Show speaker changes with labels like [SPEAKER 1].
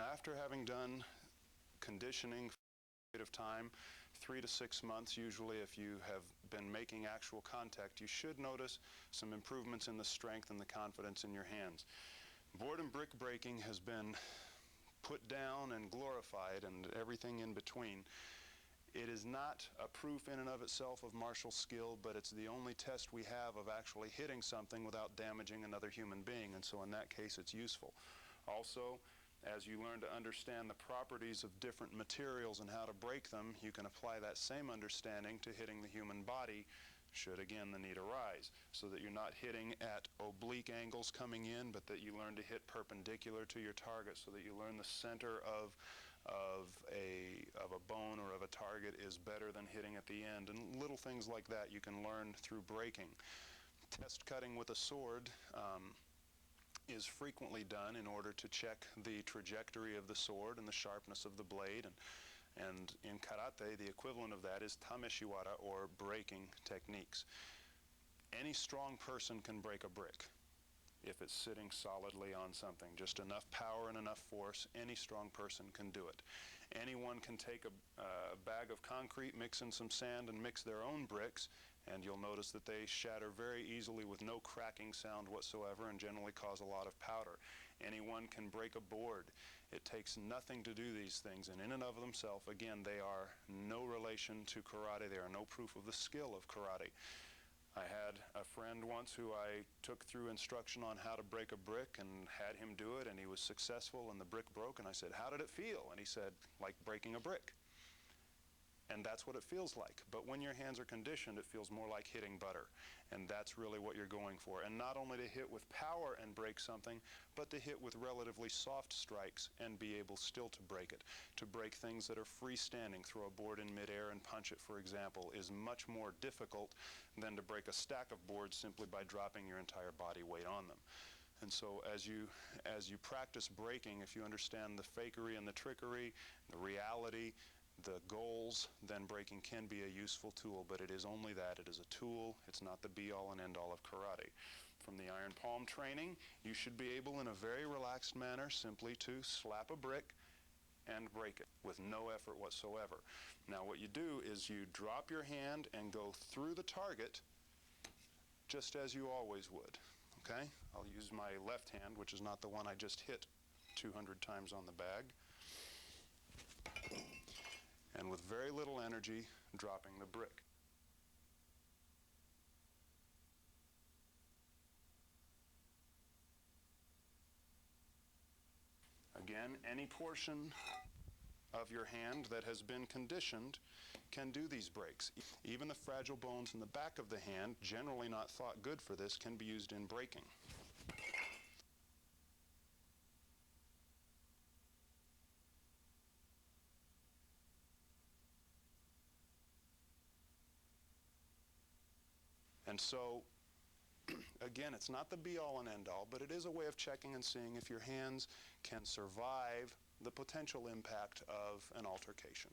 [SPEAKER 1] Now, after having done conditioning for a period of time, 3 to 6 months usually, if you have been making actual contact, you should notice some improvements in the strength and the confidence in your hands. Board and brick breaking has been put down and glorified and everything in between. It is not a proof in and of itself of martial skill, but it's the only test we have of actually hitting something without damaging another human being, and so in that case it's useful. Also, as you learn to understand the properties of different materials and how to break them, you can apply that same understanding to hitting the human body, should again the need arise, so that you're not hitting at oblique angles coming in, but that you learn to hit perpendicular to your target, so that you learn the center of a bone or of a target is better than hitting at the end, and little things like that you can learn through breaking. Test cutting with a sword is frequently done in order to check the trajectory of the sword and the sharpness of the blade, and in karate the equivalent of that is tameshiwara, or breaking techniques. Any strong person can break a brick if it's sitting solidly on something. Just enough power and enough force, any strong person can do it. Anyone can take a bag of concrete, mix in some sand, and mix their own bricks, and you'll notice that they shatter very easily with no cracking sound whatsoever and generally cause a lot of powder. Anyone can break a board. It takes nothing to do these things, and in and of themselves, again, they are no relation to karate. They are no proof of the skill of karate. I had a friend once who I took through instruction on how to break a brick and had him do it, and he was successful and the brick broke, and I said, "How did it feel?" And he said, "Like breaking a brick." And that's what it feels like. But when your hands are conditioned, it feels more like hitting butter. And that's really what you're going for. And not only to hit with power and break something, but to hit with relatively soft strikes and be able still to break it. To break things that are freestanding, throw a board in midair and punch it, for example, is much more difficult than to break a stack of boards simply by dropping your entire body weight on them. And so as you practice breaking, if you understand the fakery and the trickery, the reality, the goals, then breaking can be a useful tool, but it is only that. It is a tool. It's not the be-all and end-all of karate. From the iron palm training, you should be able in a very relaxed manner simply to slap a brick and break it with no effort whatsoever. Now what you do is you drop your hand and go through the target just as you always would. Okay? I'll use my left hand, which is not the one I just hit 200 times on the bag. And with very little energy, dropping the brick. Again, any portion of your hand that has been conditioned can do these breaks. Even the fragile bones in the back of the hand, generally not thought good for this, can be used in breaking. And so, again, it's not the be-all and end-all, but it is a way of checking and seeing if your hands can survive the potential impact of an altercation.